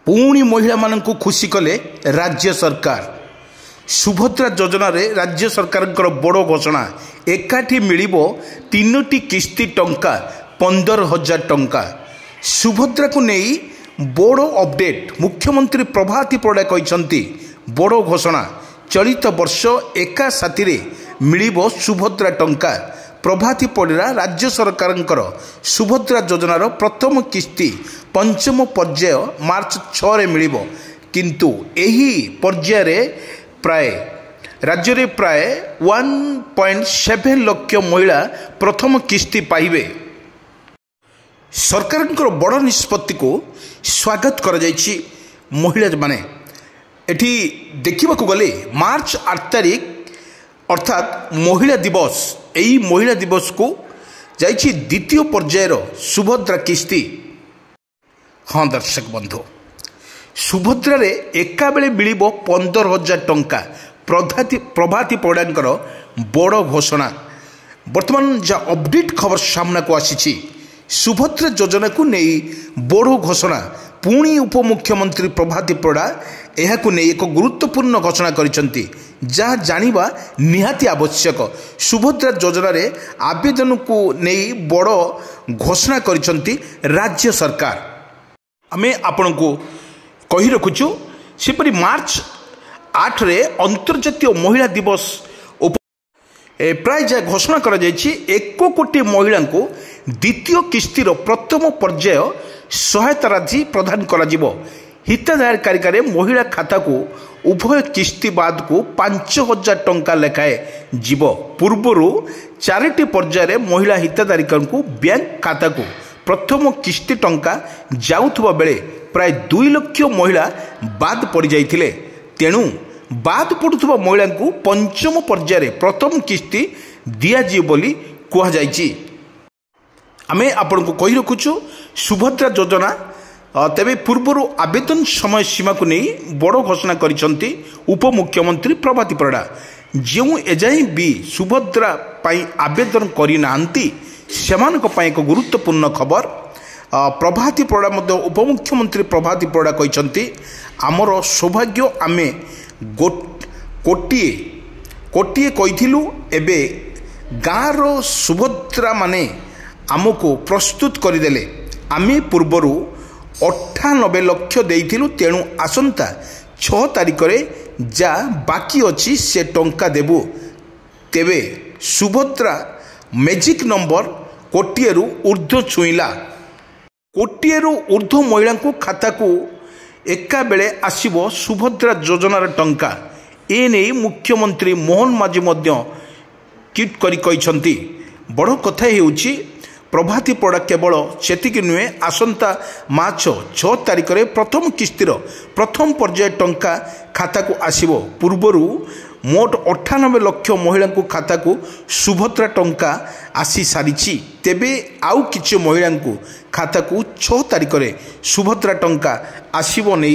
पुणी महिला मानक खुशी कले राज्य सरकार। सुभद्रा योजना रे राज्य सरकार बड़ घोषणा एकाठी मिलिबो 3टी किस्ती टंका 15,000 टंका। सुभद्रा को नहीं बड़ अपडेट मुख्यमंत्री प्रभाती परिडा कहते बड़ घोषणा चलित वर्ष एका साथी मिलिबो सुभद्रा टंका। प्रभाती परिडा राज्य सरकार सुभद्रा योजनार प्रथम किस्ती पंचम पर्याय मार्च 6 रे मिलिबो किंतु एही पर्याय प्राय राज्य रे प्राय 1.7 लाख महिला प्रथम किस्ती पाइबे। सरकार बड़ निष्पत्ति को स्वागत कर जाइछि। महिला माने एठी देखिबा को गले मार्च 8 तारिख अर्थात महिला दिवस, यही महिला दिवस को जाइछि द्वितीय पर्यायर सुभद्रा किस्ती। हाँ दर्शक बंधु, सुभद्रा रे एका बेले मिलिबो 15,000 टंका। प्रभाती परिडांकर बड़ घोषणा। वर्तमान जा अपडेट खबर सामना को आसी सुभद्रा योजना को नहीं बड़ घोषणा। पुणी उपमुख्यमंत्री प्रभाती परिडा यह नहीं एक गुरुत्वपूर्ण घोषणा करिसेंती जहाँ जानिबा निहाती आवश्यक। सुभद्रा योजना रे आवेदन को नहीं बड़ घोषणा करिसेंती राज्य सरकार। आमे आपण को कही रखुचु सेपरी मार्च 8 रे अंतर्जातीय महिला दिवस प्राय जहाँ घोषणा कर 1 कोटी महिला को द्वितीय किस्तीर प्रथम पर्याय सहायता राशि प्रदान कर हिताधारकारिकार महिला खाता को उभय किस्ती बाद को 5,000 टंका लेखाए जीव। पूर्वर 4टी पर्याय महिला हिताधारका को बैंक खाता को प्रथम किस्ती टंका जाउथबा बेले प्राय 2 लाख महिला बाद पड़ जाइथिले। तेणु बाद पड़ुथबा महिला को पंचम पर्याय प्रथम किस्ती दियाजी बोली कहा जाइछि। आमे आपण को कही रखुचु सुभद्रा योजना तेबे पूर्वर आवेदन समय सीमा को नहीं बड़ घोषणा करिसेंती उपमुख्यमंत्री प्रभाती परिडा। जो एजाई भी सुभद्रा पाई आवेदन करि नांती सेमानक पाई एक गुरुत्वपूर्ण खबर। प्रभाती परिडा मध्य उपमुख्यमंत्री प्रभाती परिडा कहते आमर सौभाग्य आमे कोटिए कोटिए कहिथिलु एबे गाँर सुभद्रा माने आमको प्रस्तुत करदेले। आमे पूर्वरु 98 लक्ष देइथिलु। तेणु आसंता 6 तारिख रे जा बाकी अच्छी से टंका देबु। तेबे सुभद्रा मैजिक नंबर कोटिएरु ऊर्ध्व छुईला। कोटिएरु ऊर्ध्व महिला को खाता को एका बेले आसीबो सुभद्रा योजनार टंका। एने मुख्यमंत्री मोहन माझी मध्य ट्वीट करी कहिसंती। बड़ कथा हेउची प्रभाती परिडा केवल सेतिकी नुहे आसंता मार्च 6 तारिख रे प्रथम किस्तीर प्रथम पर्याय टंका खाता को आसीबो। पूर्वरु मोट 98 लाख महिला को खाता को सुभद्रा टंका आसी सारिछि। तेबे आउ किछि महिला को खाता को 6 तारिख रे सुभद्रा टंका आसीबो नै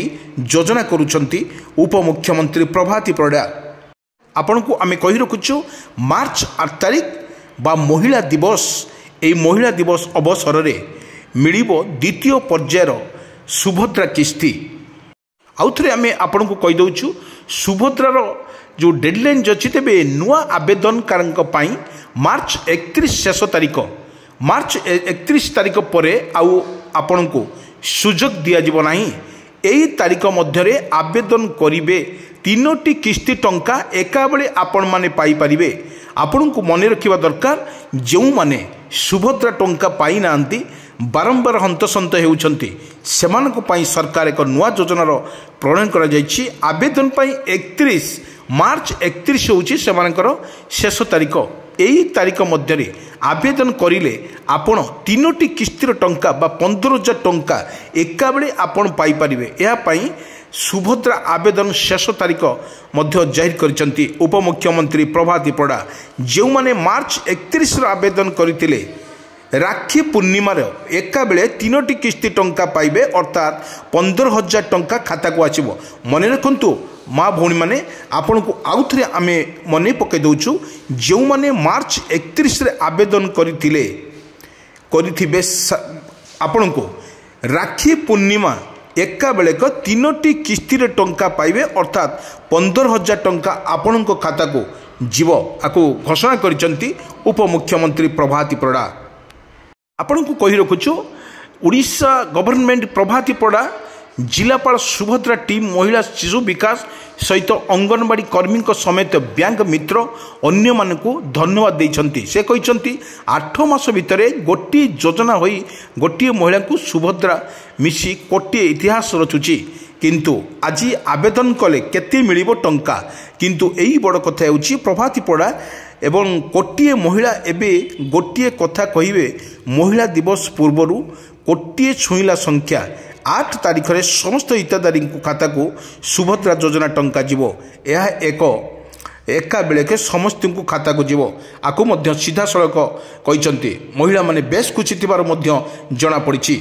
योजना करूछंती उपमुख्यमंत्री प्रभाती परिडा। आपण को आमे कहि रखुछु मार्च 8 तारिख बा महिला दिवस। यही महिला दिवस अवसर रे मिलिबो द्वितीय पर्यायर सुभद्रा किस्ती। आउ थे आम आपण को कही दउछु सुभद्रार जो डेडलाइन अच्छी तेबे नुआ आवेदनकार मार्च 31 शेष तारिख। मार्च 31 तारिख पर आउ आपण को सुजोग दियाजिबो नाही। एही तारिख मध्य आवेदन करिवे 3टी किस्ती टंका एका बेले आपण माने पाई परिबे। आपण को मन रखिबा दरकार जो माने सुभद्रा टंका पाई नांती बारंबार हंतसंत हेउछंती सेमानक पई सरकार एक नुआ योजनार प्रणयन करा जायछि। आवेदन पई 31 मार्च 31 होउछि सेमानकर शेष तारिख। एही तारिख मध्य आवेदन करिले आपण 3टी किस्तीर टंका बा 15,000 टंका एका बेले आपण पाई परिबे। एहा पई सुभद्रा आवेदन शेष तारिख मध्य जाहिर करिसेंती उपमुख्यमंत्री प्रभाती परिडा। जो माने मार्च 31 आवेदन करथिले राखी पूर्णिमार एका बेले 3टी किस्ती टंका पाइबे अर्थात 15,000 टंका खाता को आसीबो। मन रखंतु माँ भौणी मैंने आपण को आउ थे आम मन पकई दौचु जो मैंने मार्च 31 रे आवेदन करथिबे आपण को राखी पूर्णिमा एका बेलेक 3टी किस्ती टंका पाइबे अर्थात 15,000 टंका आपण खाता को जीव आपको घोषणा करिसेंती उपमुख्यमंत्री प्रभाती परिडा। आपण को कहि रखुछु उड़ीसा गवर्नमेंट प्रभाती परिडा जिलापाल सुभद्रा टीम महिला शिशु विकास सहित अंगनवाड़ी कर्मी समेत बैंक मित्र अन्य मानकु धन्यवाद देइछंती। से कहिसंती 8 मास भितरे गोटे योजना होई गोटे महिला को सुभद्रा मिसी कोटे इतिहास रचुची किंतु आज आवेदन कले केते मिलिबो टंका किंतु एई बड़ कथा हेउची प्रभाती पड़ा एवं कोटे महिला एबे गोटे कथा कहिबे महिला दिवस पूर्वरु कोटे छुईला संख्या 8 तारीख रे समस्त हिताधारी खाता को सुभद्रा योजना टंका जीवो। यह एका बेले के समस्त को खाता को जीवो आकु मध्य सीधा सड़क कहिसंती। महिला माने बेस खुशी थिबार मध्य जणा पड़िछि।